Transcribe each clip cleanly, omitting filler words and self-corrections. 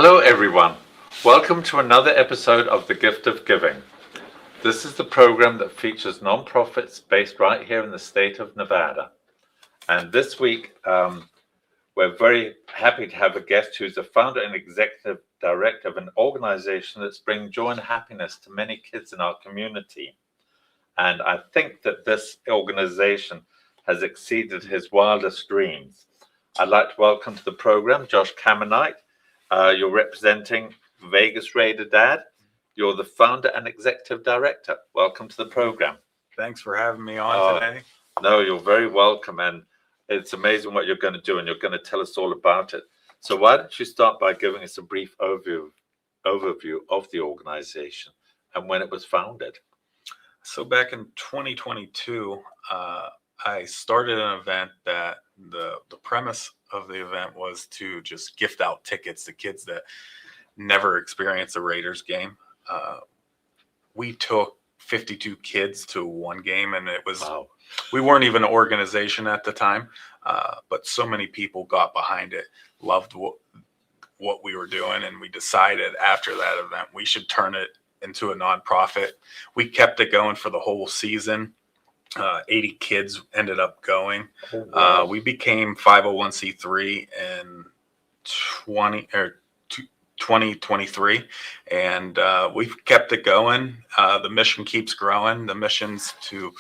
Hello, everyone. Welcome to another episode of The Gift of Giving. This is the program that features nonprofits based right here in the state of Nevada. And this week, we're very happy to have a guest who's the founder and executive director of an organization that's bringing joy and happiness to many kids in our community. And I think that this organization has exceeded his wildest dreams. I'd like to welcome to the program Josh Camonite. You're representing Vegas Raider Dad. You're the founder and executive director. Welcome to the program. Thanks for having me on today. No, you're very welcome. And it's amazing what you're going to do, and you're going to tell us all about it. So why don't you start by giving us a brief overview of the organization and when it was founded? So back in 2022, I started an event that the premise of the event was to just gift out tickets to kids that never experienced a Raiders game. We took 52 kids to one game, and it was, wow. We weren't even an organization at the time, but so many people got behind it, loved what we were doing, and we decided after that event we should turn it into a nonprofit. We kept it going for the whole season. 80 kids ended up going. Oh, wow. We became 501c3 in 2023, and we've kept it going. The mission keeps growing. The mission's to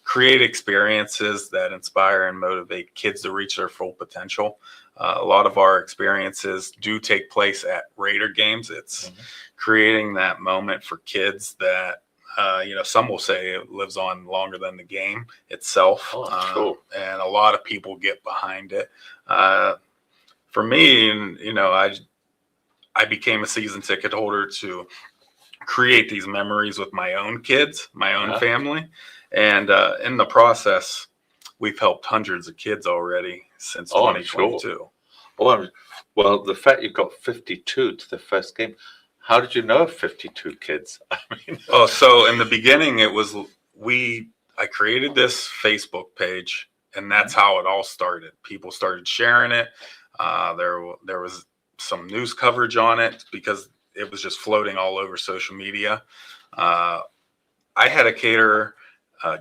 create experiences that inspire and motivate kids to reach their full potential. A lot of our experiences do take place at Raider games. It's creating that moment for kids that, some will say it lives on longer than the game itself. Cool. And a lot of people get behind it. For me, I became a season ticket holder to create these memories with my own kids, my own family. And in the process, we've helped hundreds of kids already since 2022. Sure. Well, the fact you got 52 to the first game, how did you know of 52 kids? So in the beginning, I created this Facebook page, and that's how it all started. People started sharing it. There was some news coverage on it because it was just floating all over social media. I had a caterer,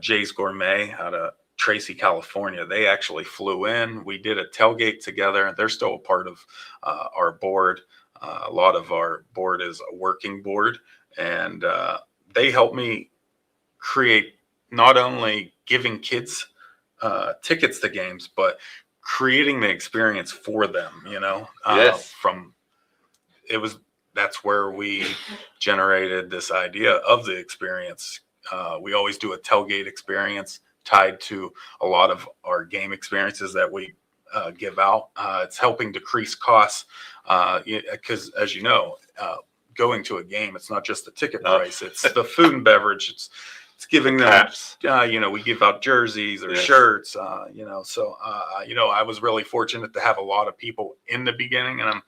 Jay's Gourmet, out of Tracy, California. They actually flew in. We did a tailgate together. They're still a part of our board. A lot of our board is a working board, and they helped me create not only giving kids tickets to games, but creating the experience for them. Yes. That's where we generated this idea of the experience. We always do a tailgate experience tied to a lot of our game experiences that we give out. It's helping decrease costs because, as you know, going to a game, it's not just the ticket price; it's the food and beverage. It's giving them, we give out jerseys or shirts. So I was really fortunate to have a lot of people in the beginning, and I'm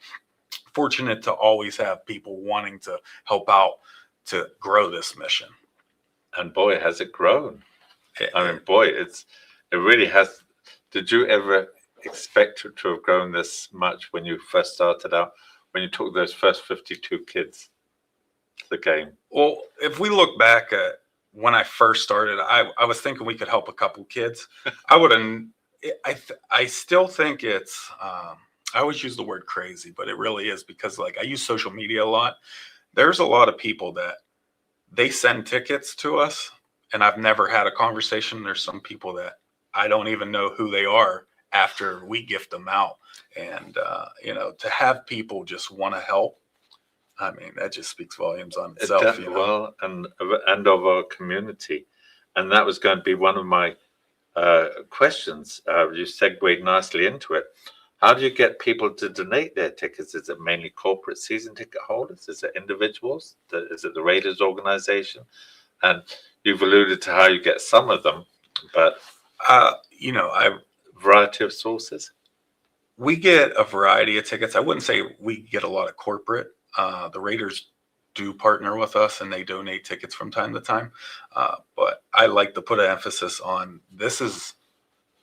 fortunate to always have people wanting to help out to grow this mission. And boy, has it grown! It really has. Did you ever expect it to have grown this much when you first started out, when you took those first 52 kids to the game? Well, if we look back at when I first started, I was thinking we could help a couple kids. I still think it's, I always use the word crazy, but it really is because I use social media a lot. There's a lot of people that they send tickets to us, and I've never had a conversation. There's some people that I don't even know who they are after we gift them out. And, to have people just want to help, that just speaks volumes on itself. Well, and of our community. And that was going to be one of my questions. You segued nicely into it. How do you get people to donate their tickets? Is it mainly corporate season ticket holders? Is it individuals? Is it the Raiders organization? And you've alluded to how you get some of them, but variety of sources. We get a variety of tickets. I wouldn't say we get a lot of corporate. The Raiders do partner with us, and they donate tickets from time to time. But I like to put an emphasis on this is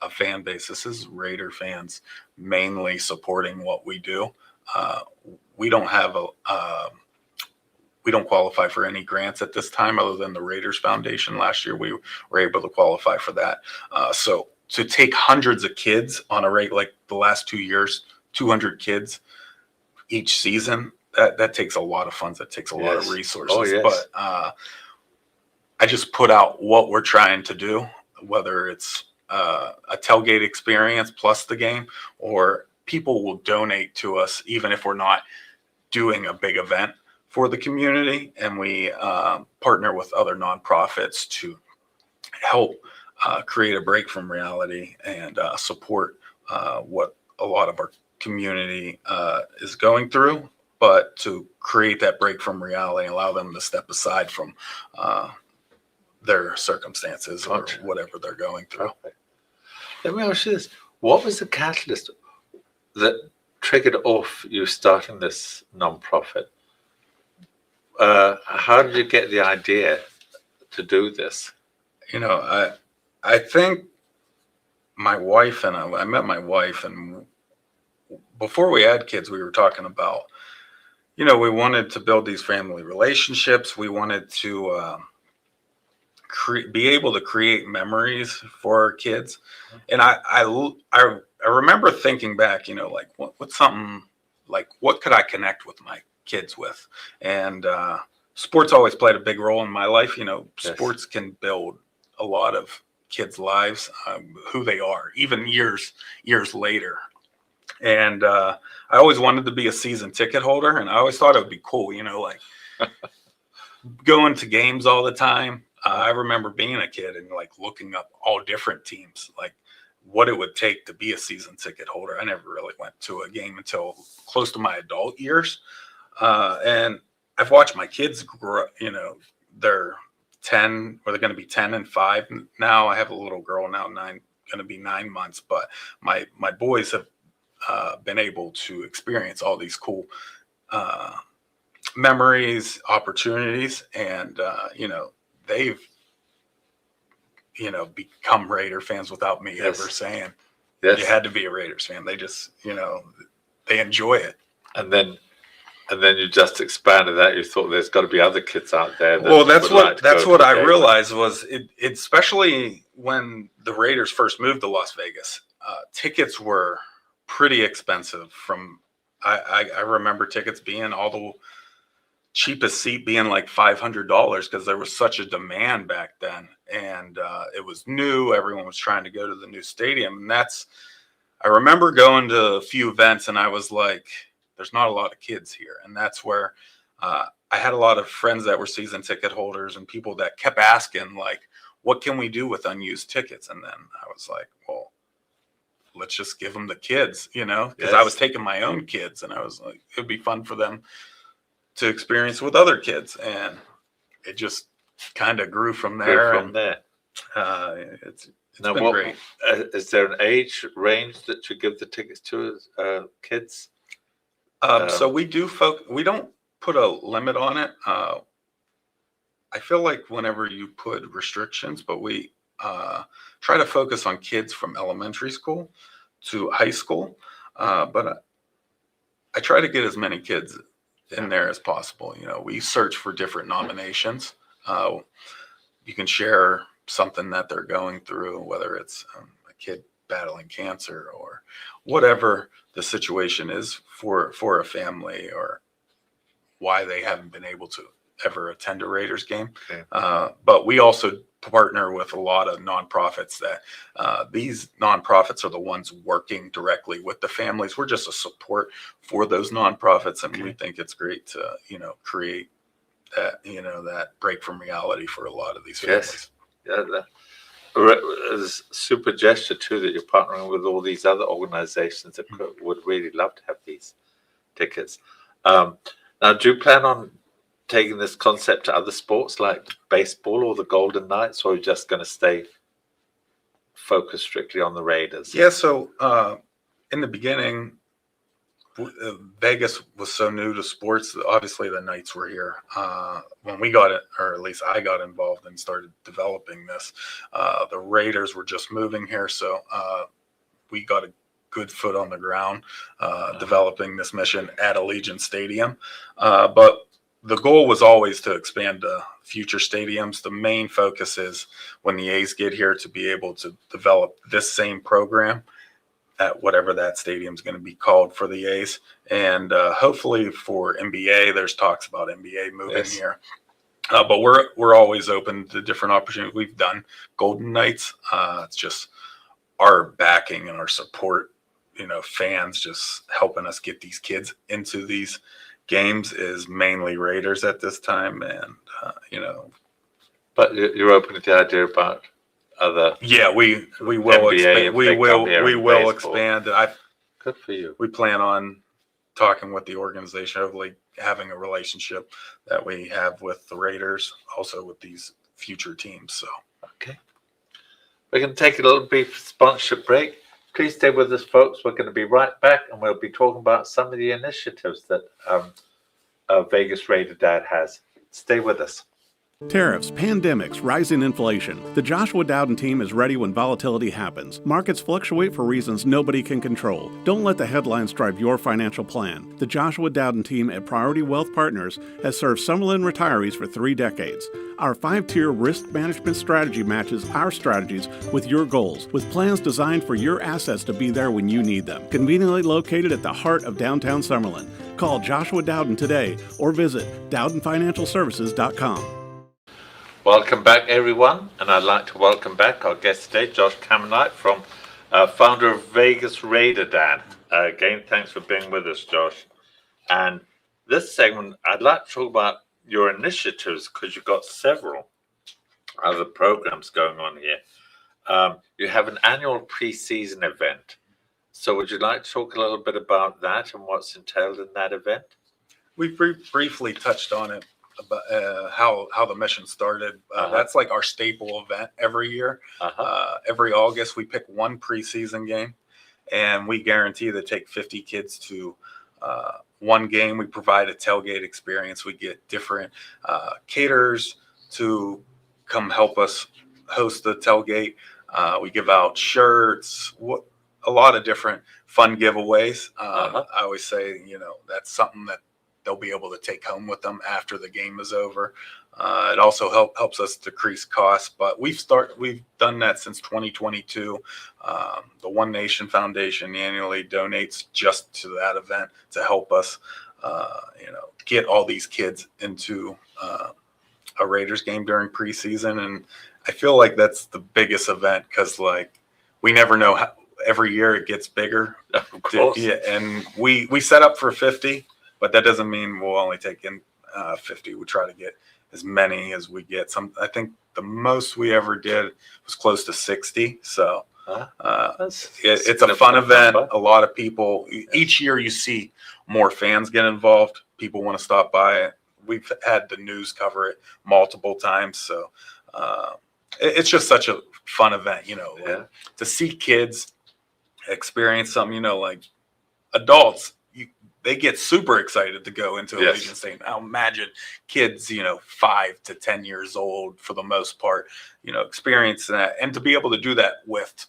a fan base. This is Raider fans mainly supporting what we do. we don't have we don't qualify for any grants at this time other than the Raiders Foundation. Last year, we were able to qualify for that. So to take hundreds of kids on a rate like the last 2 years, 200 kids each season, that takes a lot of funds. That takes a lot of resources. Oh, yes. But I just put out what we're trying to do, whether it's a tailgate experience plus the game, or people will donate to us even if we're not doing a big event for the community, and we partner with other nonprofits to help create a break from reality and support what a lot of our community is going through, but to create that break from reality and allow them to step aside from their circumstances or whatever they're going through. Okay. Let me ask you this. What was the catalyst that triggered off you starting this nonprofit? How did you get the idea to do this? I think my wife and I met my wife, and before we had kids, we were talking about, we wanted to build these family relationships. We wanted to be able to create memories for our kids. And I remember thinking back, like what's something like, what could I connect with my kids with? And sports always played a big role in my life. Sports can build a lot of kids' lives, who they are, even years later. And I always wanted to be a season ticket holder, and I always thought it would be cool, like going to games all the time. I remember being a kid and like looking up all different teams, like what it would take to be a season ticket holder. I never really went to a game until close to my adult years. And I've watched my kids grow, they're 10, or they're going to be 10 and 5 now. I have a little girl now, going to be 9 months, but my boys have been able to experience all these cool memories, opportunities, and they've become Raider fans without me ever saying you had to be a Raiders fan. They just they enjoy it. And then you just expanded that. You thought there's got to be other kids out there. That's what I realized was it, especially when the Raiders first moved to Las Vegas, tickets were pretty expensive. I remember tickets being all the cheapest seat being like $500 because there was such a demand back then, and it was new. Everyone was trying to go to the new stadium, and I remember going to a few events, and I was like, there's not a lot of kids here. And that's where I had a lot of friends that were season ticket holders and people that kept asking, like, what can we do with unused tickets? And then I was like, well, let's just give them the kids, because I was taking my own kids, and I was like, it'd be fun for them to experience with other kids. And it just kind of grew from there. It's been great. Is there an age range that you give the tickets to kids? So we don't put a limit on it. I feel like whenever you put restrictions, but we try to focus on kids from elementary school to high school. But I try to get as many kids in there as possible. We search for different nominations. You can share something that they're going through, whether it's a kid battling cancer or whatever the situation is for a family, or why they haven't been able to ever attend a Raiders game. Okay. But we also partner with a lot of nonprofits that these nonprofits are the ones working directly with the families. We're just a support for those nonprofits, and we think it's great to create that that break from reality for a lot of these families. It's a super gesture too that you're partnering with all these other organizations that would really love to have these tickets. Now, do you plan on taking this concept to other sports like baseball or the Golden Knights, or are you just going to stay focused strictly on the Raiders? Yeah, so in the beginning, Vegas was so new to sports. Obviously, the Knights were here when we got it, or at least I got involved and started developing this. The Raiders were just moving here, so we got a good foot on the ground, developing this mission at Allegiant Stadium. But the goal was always to expand to future stadiums. The main focus is when the A's get here to be able to develop this same program at whatever that stadium is going to be called for the A's. And hopefully for NBA, there's talks about NBA moving here. But we're always open to different opportunities. We've done Golden Knights. It's just our backing and our support, fans just helping us get these kids into these games is mainly Raiders at this time. And, But you're open to the idea about other. Yeah, we will expand. We will expand. Good for you. We plan on talking with the organization, hopefully having a relationship that we have with the Raiders, also with these future teams. So, okay, we're going to take a little brief sponsorship break. Please stay with us, folks. We're going to be right back, and we'll be talking about some of the initiatives that Vegas Raider Dad has. Stay with us. Tariffs, pandemics, rising inflation. The Joshua Dowden team is ready when volatility happens. Markets fluctuate for reasons nobody can control. Don't let the headlines drive your financial plan. The Joshua Dowden team at Priority Wealth Partners has served Summerlin retirees for 3 decades. Our 5-tier risk management strategy matches our strategies with your goals, with plans designed for your assets to be there when you need them. Conveniently located at the heart of downtown Summerlin. Call Joshua Dowden today or visit DowdenFinancialServices.com. Welcome back, everyone, and I'd like to welcome back our guest today, Josh Camonite, from founder of Vegas Raider Dad. Again, thanks for being with us, Josh. And this segment, I'd like to talk about your initiatives because you've got several other programs going on here. You have an annual preseason event. So would you like to talk a little bit about that and what's entailed in that event? We briefly touched on it. About how the mission started. That's like our staple event every year. Every August, we pick one preseason game, and we guarantee to take 50 kids to one game. We provide a tailgate experience. We get different caterers to come help us host the tailgate. We give out shirts, a lot of different fun giveaways. I always say, that's something that they'll be able to take home with them after the game is over. It also helps us decrease costs, but we've done that since 2022. The One Nation Foundation annually donates just to that event to help us, get all these kids into a Raiders game during preseason. And I feel like that's the biggest event because, we never know how. Every year it gets bigger. Of course. Yeah, and we set up for 50. But that doesn't mean we'll only take in 50. We try to get as many as we get. I think the most we ever did was close to 60. So it's a fun event. A lot of people. Each year you see more fans get involved. People want to stop by. We've had the news cover it multiple times. So it's just such a fun event, to see kids experience something, like adults. They get super excited to go into Allegiant Stadium. Now imagine kids, 5 to 10 years old for the most part, experience that. And to be able to do that with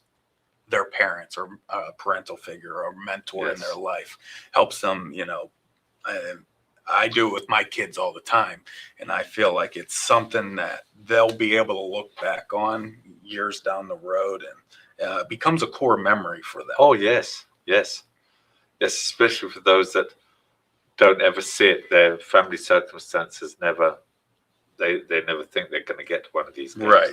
their parents or a parental figure or mentor in their life helps them, I do it with my kids all the time. And I feel like it's something that they'll be able to look back on years down the road and becomes a core memory for them. Oh, yes. Yes, especially for those that don't ever see it. Their family circumstances they never think they're going to get to one of these games. Right.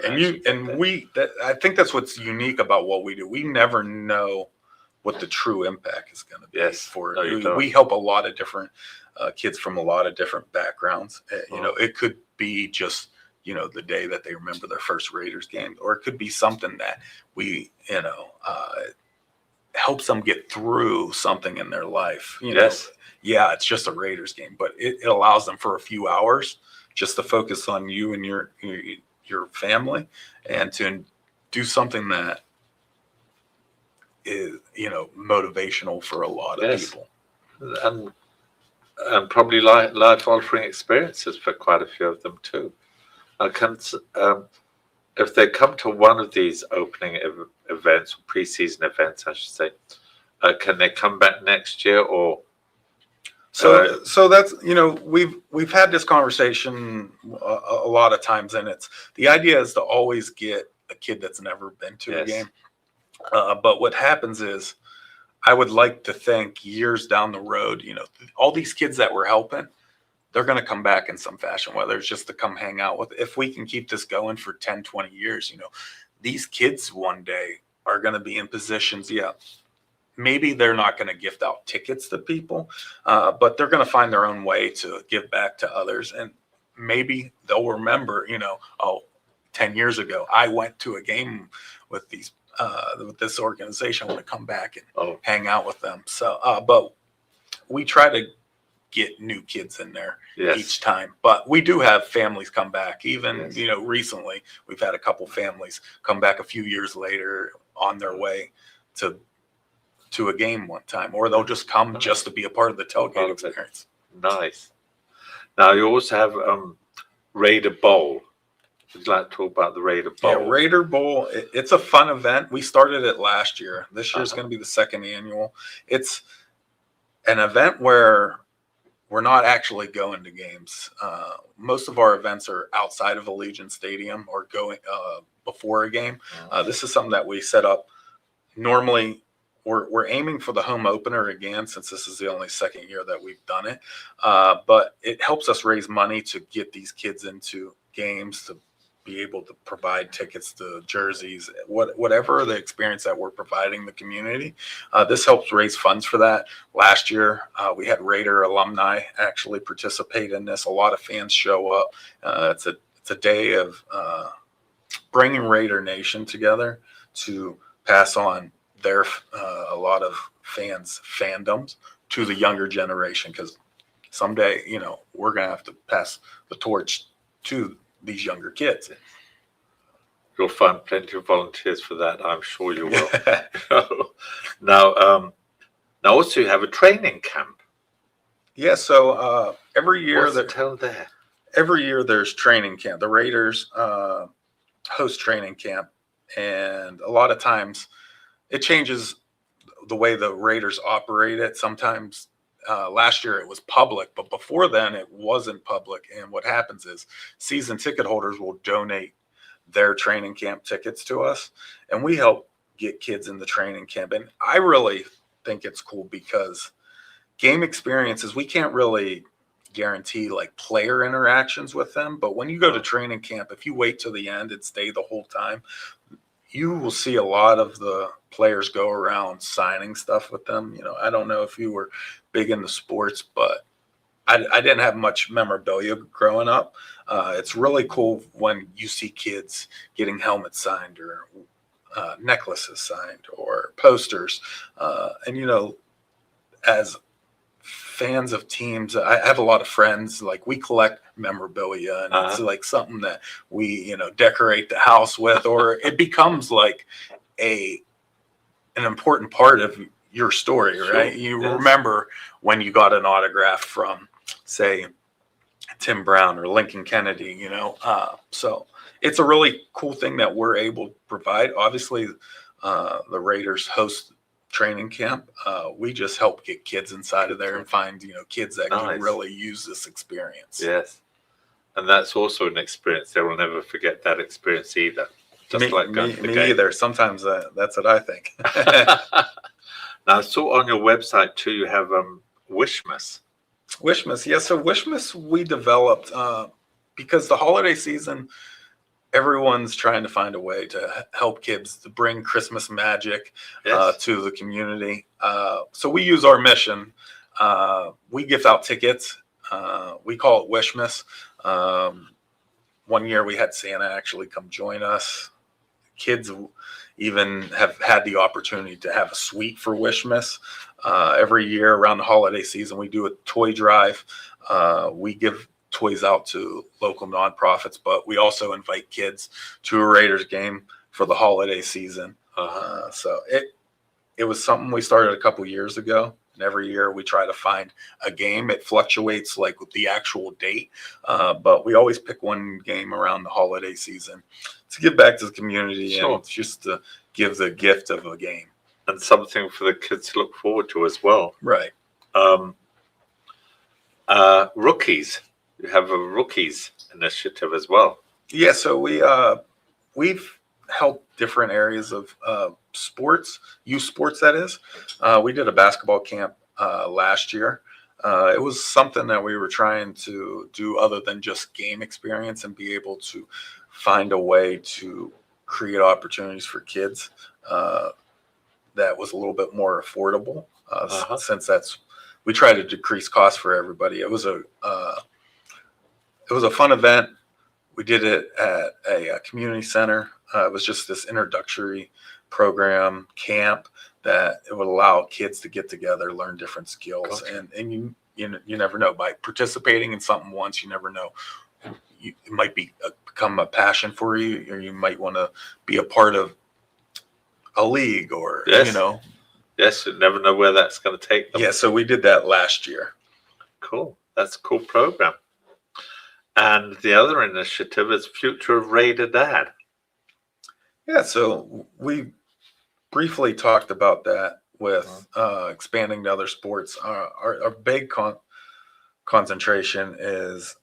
I think that's what's unique about what we do. We never know what the true impact is going to be we help a lot of different kids from a lot of different backgrounds. It could be just, the day that they remember their first Raiders game, or it could be something that we, helps them get through something in their life. It's just a Raiders game, but it allows them for a few hours just to focus on you and your family and to do something that is, motivational for a lot of people. And probably life-altering experiences for quite a few of them too. If they come to one of these opening events, preseason events, I should say, can they come back next year or? So that's, we've had this conversation a lot of times, and the idea is to always get a kid that's never been to a game. But what happens is, I would like to think years down the road, all these kids that we're helping, they're going to come back in some fashion, whether it's just to come hang out with. If we can keep this going for 10, 20 years, these kids one day are going to be in positions. Yeah. Maybe they're not going to gift out tickets to people, but they're going to find their own way to give back to others. And maybe they'll remember, 10 years ago, I went to a game with with this organization. I want to come back and hang out with them. So, but we try to get new kids in there each time. But we do have families come back. Even, recently, we've had a couple families come back a few years later on their way to a game one time, or they'll just come just to be a part of the tailgate experience. Nice. Now you also have Raider Bowl. Would you like to talk about the Raider Bowl? Yeah, Raider Bowl. It's a fun event. We started it last year. This year is going to be the second annual. It's an event where we're not actually going to games. Most of our events are outside of Allegiant Stadium or going before a game. This is something that we set up. Normally, we're aiming for the home opener again, since this is the only second year that we've done it. But it helps us raise money to get these kids into games, to be able to provide tickets to jerseys, whatever the experience that we're providing the community. This helps raise funds for that. Last year, we had Raider alumni actually participate in this. A lot of fans show up. It's a day of bringing Raider Nation together to pass on a lot of fandoms to the younger generation, because someday, we're going to have to pass the torch to these younger kids. You'll find plenty of volunteers for that. I'm sure you will. Now also you have a training camp. Yeah. So every year every year there's training camp. The Raiders host training camp, and a lot of times it changes the way the Raiders operate it. Sometimes last year it was public, but before then it wasn't public. And what happens is season ticket holders will donate their training camp tickets to us, and we help get kids in the training camp. And I really think it's cool because game experiences, we can't really guarantee like player interactions with them. But when you go to training camp, if you wait till the end and stay the whole time, you will see a lot of the players go around signing stuff with them. I don't know if you were big into sports, but I didn't have much memorabilia growing up. It's really cool when you see kids getting helmets signed or necklaces signed or posters. And, as fans of teams, I have a lot of friends, like we collect memorabilia, and it's like something that we, decorate the house with, or it becomes like an important part of your story, right? Sure. You remember when you got an autograph from, say, Tim Brown or Lincoln Kennedy, so it's a really cool thing that we're able to provide. Obviously, the Raiders host training camp. We just help get kids inside of there and find, kids that can really use this experience. Yes. And that's also an experience. They will never forget that experience either. Just like going to the game. Either. Sometimes that's what I think. Now, I saw on your website too, you have Wishmas. Wishmas, yeah. So Wishmas we developed because the holiday season, everyone's trying to find a way to help kids, to bring Christmas magic to the community. So we use our mission. We gift out tickets. We call it Wishmas. One year we had Santa actually come join us. Kids even have had the opportunity to have a suite for Wishmas. Every year around the holiday season, we do a toy drive. We give toys out to local nonprofits, but we also invite kids to a Raiders game for the holiday season. So it was something we started a couple years ago, and every year we try to find a game. It fluctuates like with the actual date, but we always pick one game around the holiday season to give back to the community and just to give the gift of a game. and something for the kids to look forward to as well. Right. Rookies, you have a rookies initiative as well. Yeah. So we've helped different areas of sports, youth sports, that is. We did a basketball camp last year. It was something that we were trying to do other than just game experience and be able to find a way to create opportunities for kids that was a little bit more affordable since we try to decrease costs for everybody. It was a fun event. We did it at a community center. It was just this introductory program camp that it would allow kids to get together, learn different skills. Gotcha. And you never know, by participating in something once, you never know. It might become a passion for you, or you might want to be a part of a league, or Yes, you never know where that's going to take them. Yeah, so we did that last year. Cool. That's a cool program. And the other initiative is Future of Raider Dad. Yeah, so we briefly talked about that with expanding to other sports. Our big concentration is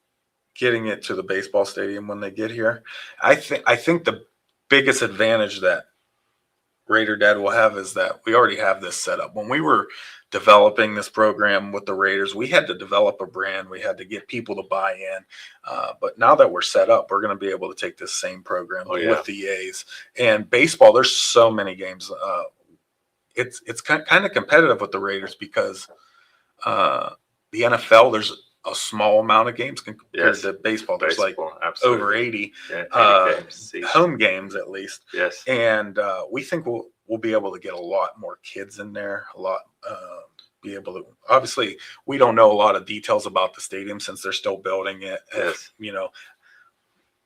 getting it to the baseball stadium when they get here. I think the biggest advantage that Raider Dad will have is that we already have this set up. When we were developing this program with the Raiders, we had to develop a brand. We had to get people to buy in. But now that we're set up, we're going to be able to take this same program with the A's. And baseball, there's so many games. It's kind of competitive with the Raiders because the NFL, there's a small amount of games compared to baseball. There's absolutely. Over 80 games, home games at least. Yes. And we think we'll be able to get a lot more kids in there, be able to, obviously we don't know a lot of details about the stadium since they're still building it. Yes.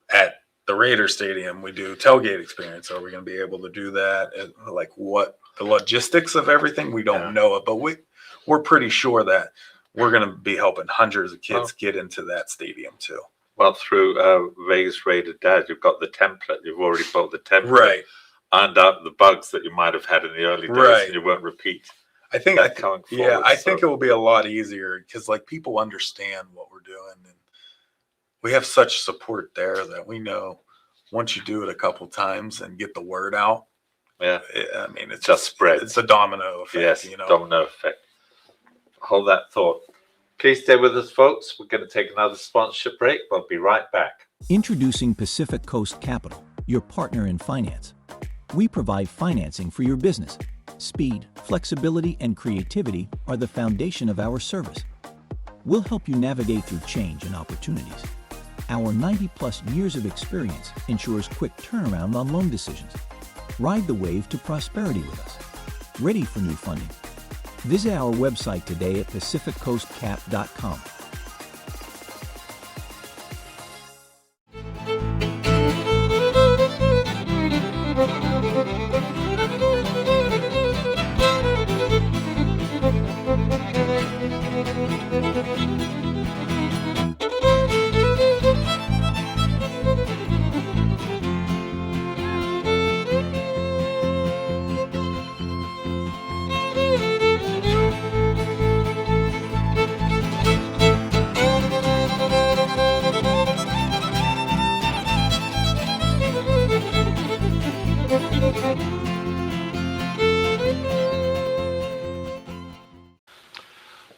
At the Raider Stadium, we do tailgate experience. Are we going to be able to do that? Like what the logistics of everything, we don't know it, but we're pretty sure that we're going to be helping hundreds of kids get into that stadium too. Well, through Raise Raider Dad, you've got the template. You've already built the template. Right. Ironed out the bugs that you might have had in the early days and you won't repeat. I think it will be a lot easier because people understand what we're doing, and we have such support there that we know once you do it a couple times and get the word out. Yeah. It's just spread. It's a domino effect. Yes, domino effect. Hold that thought. Please stay with us, folks. We're going to take another sponsorship break. We'll be right back. Introducing Pacific Coast Capital, your partner in finance. We provide financing for your business. Speed, flexibility, and creativity are the foundation of our service. We'll help you navigate through change and opportunities. Our 90-plus years of experience ensures quick turnaround on loan decisions. Ride the wave to prosperity with us. Ready for new funding? Visit our website today at pacificcoastcap.com.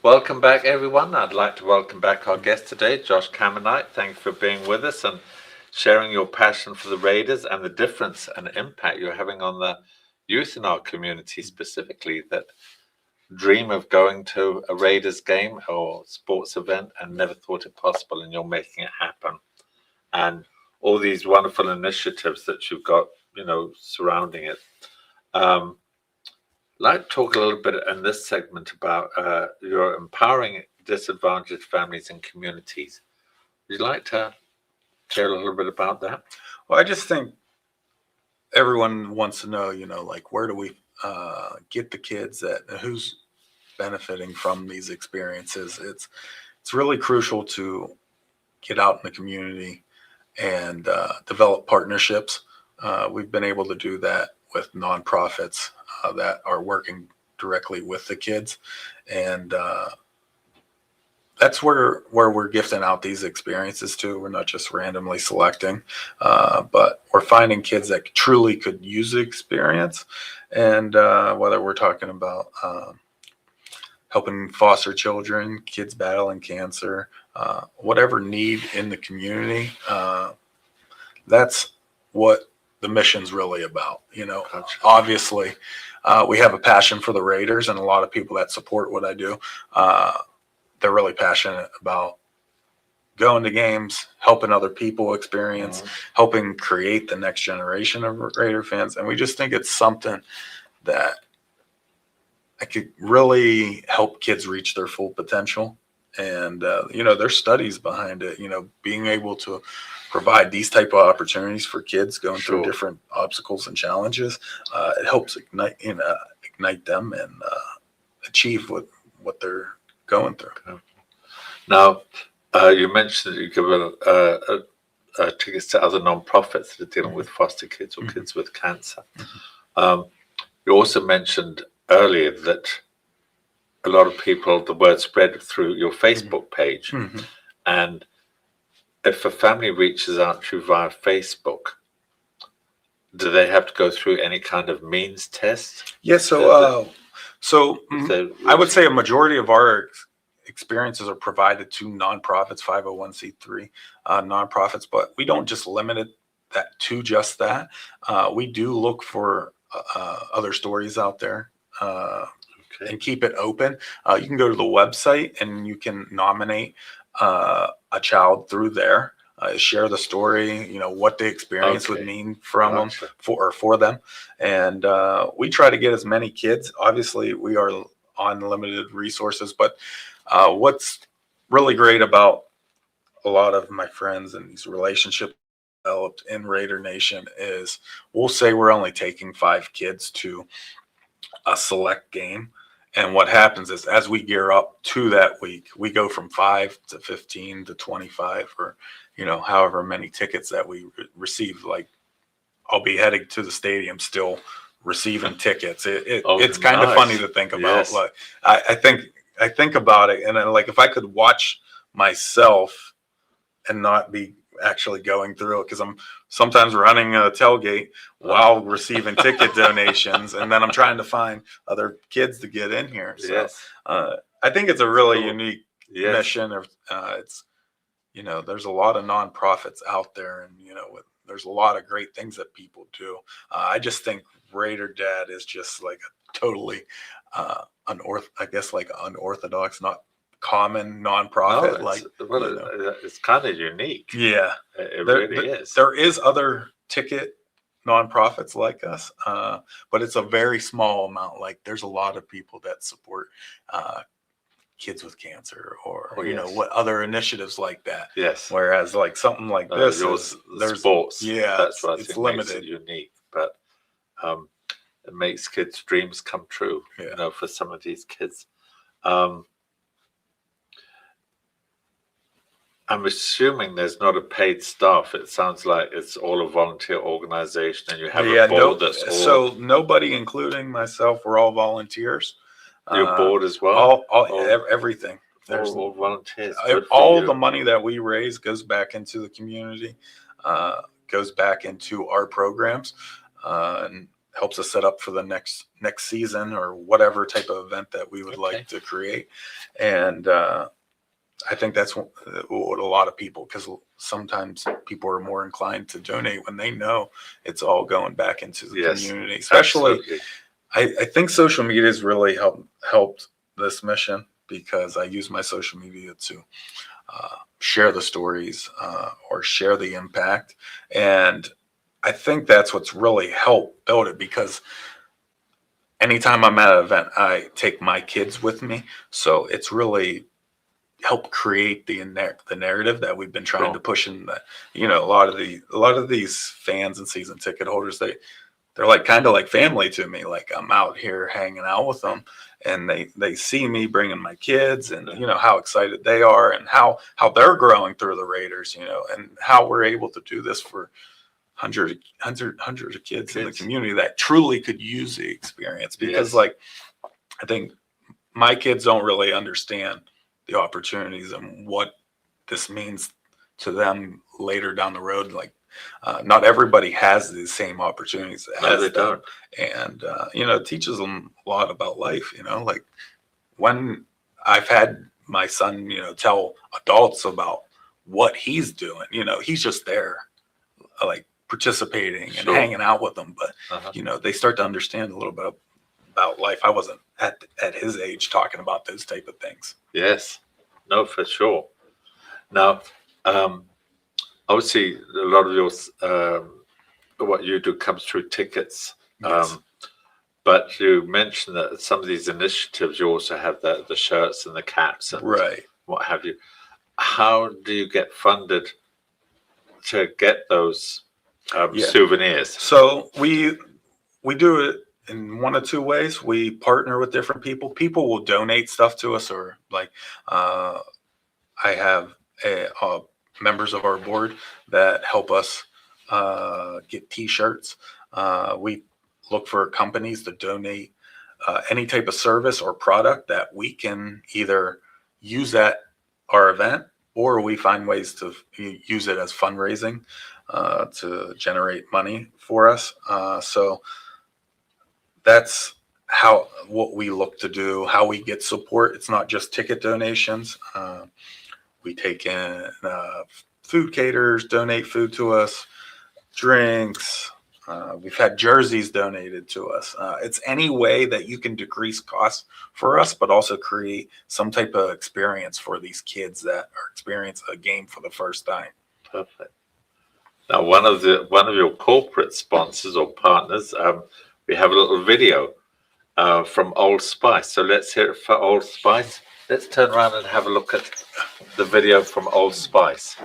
Welcome back, everyone. I'd like to welcome back our guest today, Josh Camonite. Thanks for being with us and sharing your passion for the Raiders and the difference and impact you're having on the youth in our community specifically that dream of going to a Raiders game or sports event and never thought it possible, and you're making it happen. And all these wonderful initiatives that you've got, surrounding it. I'd like to talk a little bit in this segment about your empowering disadvantaged families and communities. Would you like to share a little bit about that? Well, I just think everyone wants to know, where do we get the kids who's benefiting from these experiences? It's really crucial to get out in the community and develop partnerships. We've been able to do that with nonprofits that are working directly with the kids. And that's where we're gifting out these experiences too. We're not just randomly selecting, but we're finding kids that truly could use the experience. And whether we're talking about helping foster children, kids battling cancer, whatever need in the community, that's what the mission's really about. Gotcha. Obviously, we have a passion for the Raiders, and a lot of people that support what I do, they're really passionate about going to games, helping other people experience, helping create the next generation of Raider fans. And we just think it's something that I could really help kids reach their full potential. And, there's studies behind it, being able to provide these type of opportunities for kids going through different obstacles and challenges. It helps ignite them and achieve what they're going through. Now, you mentioned that you give tickets to other nonprofits that are dealing with foster kids or kids with cancer. You also mentioned earlier that a lot of people, the word spread through your Facebook page. And if a family reaches out to you via Facebook, do they have to go through any kind of means test? Yeah, so I would say a majority of our experiences are provided to nonprofits, 501c3 nonprofits, but we don't just limit that to just that. We do look for other stories out there and keep it open. You can go to the website and you can nominate a child through there. Share the story, what the experience would mean from them for them. And we try to get as many kids. Obviously, we are on limited resources, but what's really great about a lot of my friends and these relationships developed in Raider Nation is we'll say we're only taking 5 kids to a select game. And what happens is as we gear up to that week, we go from 5 to 15 to 25 or, however many tickets that we receive. Like I'll be heading to the stadium still receiving tickets. It's kind of funny to think about. Yes. Like I think about it, and then, like if I could watch myself and not be actually going through it, because I'm sometimes running a tailgate while receiving ticket donations, and then I'm trying to find other kids to get in here. So I think it's a really unique mission. It's there's a lot of nonprofits out there, and there's a lot of great things that people do. I just think Raider Dad is just like a totally unorthodox, not common nonprofit. It's kind of unique. Yeah, it really is. There is other ticket nonprofits like us, but it's a very small amount. Like there's a lot of people that support kids with cancer or what other initiatives like that. Yes. Whereas like something like this, there's sports. Yeah, that's what I it's think limited. Makes it unique, but it makes kids' dreams come true. For some of these kids. I'm assuming there's not a paid staff. It sounds like it's all a volunteer organization, and you have a board that's all. So nobody, including myself, we're all volunteers. Your board as well. Everything. There's all volunteers. All the money that we raise goes back into the community, goes back into our programs, and helps us set up for the next season or whatever type of event that we would like to create. And I think that's what a lot of people, because sometimes people are more inclined to donate when they know it's all going back into the community. Especially, I think social media has really helped this mission, because I use my social media to share the stories or share the impact. And I think that's what's really helped build it, because anytime I'm at an event, I take my kids with me. So it's really help create the narrative that we've been trying to push in. That a lot of these fans and season ticket holders, they're like kind of like family to me. Like I'm out here hanging out with them, and they see me bringing my kids, and how excited they are, and how they're growing through the Raiders, and how we're able to do this for hundreds of kids in the community that truly could use the experience, because Yes. like, I think my kids don't really understand the opportunities and what this means to them later down the road. Like, not everybody has the same opportunities No, as they them. don't. And, it teaches them a lot about life, like when I've had my son, tell adults about what he's doing, he's just there, like participating and Sure. hanging out with them. But, Uh-huh. they start to understand a little bit about life. I wasn't at his age talking about those type of things. Yes. No, for sure. Now, obviously, a lot of your what you do comes through tickets. Yes. But you mentioned that some of these initiatives, you also have the shirts and the caps and Right. what have you. How do you get funded to get those souvenirs? So we do it in one of two ways. We partner with different people. People will donate stuff to us, or like I have members of our board that help us get T-shirts. We look for companies to donate any type of service or product that we can either use at our event, or we find ways to use it as fundraising to generate money for us. So that's what we look to do, how we get support. It's not just ticket donations. We take in food caterers, donate food to us, drinks. We've had jerseys donated to us. It's any way that you can decrease costs for us, but also create some type of experience for these kids that are experiencing a game for the first time. Perfect. Now, one of your corporate sponsors or partners, we have a little video from Old Spice. So let's hear it for Old Spice. Let's turn around and have a look at the video from Old Spice.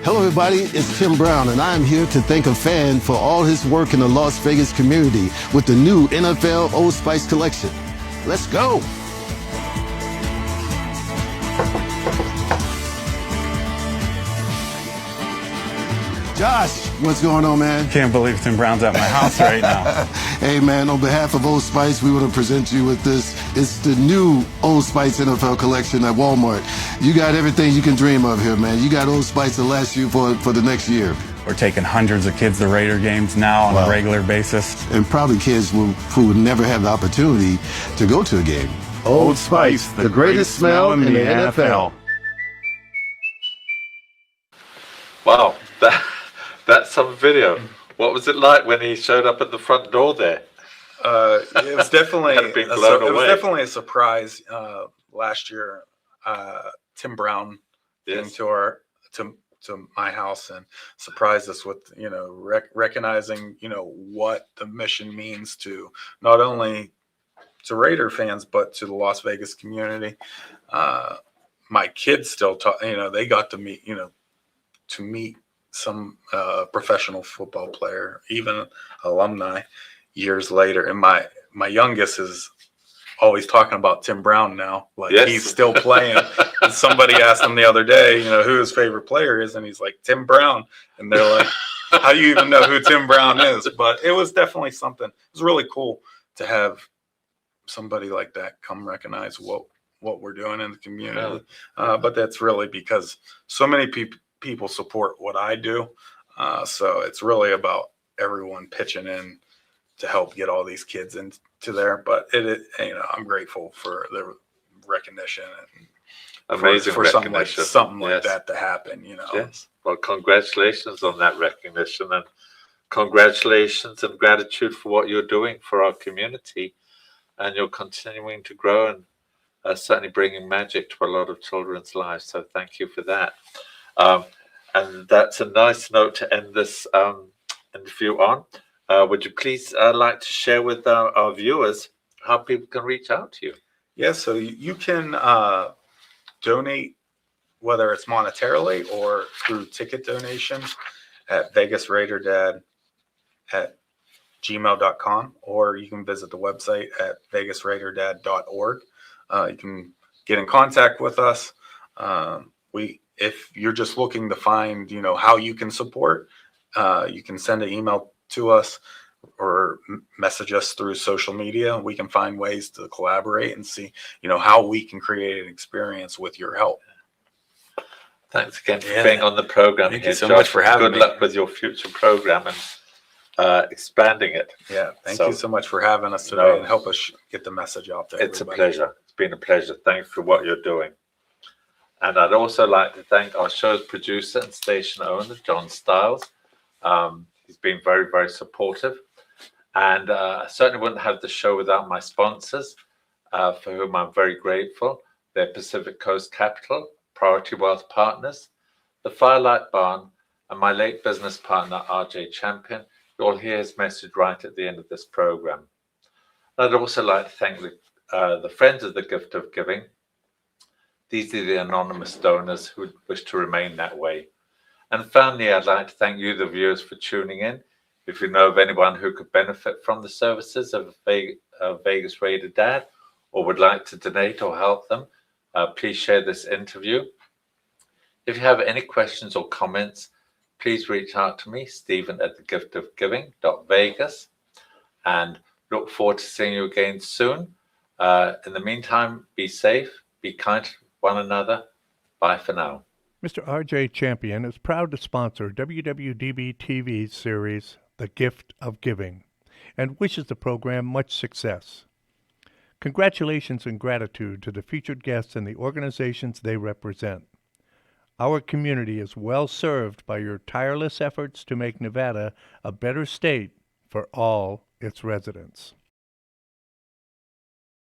Hello everybody, it's Tim Brown, and I am here to thank a fan for all his work in the Las Vegas community with the new NFL Old Spice collection. Let's go! Josh, what's going on, man? Can't believe Tim Brown's at my house right now. Hey man, on behalf of Old Spice, we want to present you with this. It's the new Old Spice NFL collection at Walmart. You got everything you can dream of here, man. You got Old Spice to last you for the next year. We're taking hundreds of kids to Raider games now on a regular basis. And probably kids who would never have the opportunity to go to a game. Old Spice, the greatest smell in the NFL. Wow, that's some video. What was it like when he showed up at the front door there? It was definitely Had been blown it was away. definitely a surprise. Last year, Tim Brown came Yes. to my house and surprised us with recognizing what the mission means to not only to Raider fans but to the Las Vegas community. My kids still talk. They got to meet some professional football player, even alumni, years later. And my youngest is always talking about Tim Brown now. Like, Yes. he's still playing. And somebody asked him the other day, who his favorite player is, and he's like, Tim Brown. And they're like, how do you even know who Tim Brown is? But it was definitely something. It was really cool to have somebody like that come recognize what we're doing in the community. But that's really because so many people support what I do. So it's really about everyone pitching in to help get all these kids into there. But I'm grateful for the recognition and Amazing for something recognition. like that to happen. Yes. Well, congratulations on that recognition, and congratulations and gratitude for what you're doing for our community, and you're continuing to grow and certainly bringing magic to a lot of children's lives. So thank you for that. And that's a nice note to end this interview on. Would you please like to share with our viewers how people can reach out to you? Yeah, so you can donate, whether it's monetarily or through ticket donations, at vegasraiderdad@gmail.com, or you can visit the website at vegasraiderdad.org. You can get in contact with us. if you're just looking to find, how you can support, you can send an email to us or message us through social media. We can find ways to collaborate and see, how we can create an experience with your help. Thanks again for being on the program. Thank here, you so Josh. much for having me. Good luck with your future program and expanding it. Yeah, thank you so much for having us today and help us get the message out there. It's a pleasure. It's been a pleasure. Thanks for what you're doing. And I'd also like to thank our show's producer and station owner, John Stiles. He's been very, very supportive. And I certainly wouldn't have the show without my sponsors, for whom I'm very grateful. They're Pacific Coast Capital, Priority Wealth Partners, the Firelight Barn, and my late business partner, RJ Champion. You'll hear his message right at the end of this program. I'd also like to thank the friends of the Gift of Giving. These are the anonymous donors who wish to remain that way. And finally, I'd like to thank you, the viewers, for tuning in. If you know of anyone who could benefit from the services of Vegas Raider Dad or would like to donate or help them, please share this interview. If you have any questions or comments, please reach out to me, Stephen at thegiftofgiving.vegas, and look forward to seeing you again soon. In the meantime, be safe, be kind to one another. Bye for now. Mr. R.J. Champion is proud to sponsor WWDB-TV's series, The Gift of Giving, and wishes the program much success. Congratulations and gratitude to the featured guests and the organizations they represent. Our community is well served by your tireless efforts to make Nevada a better state for all its residents.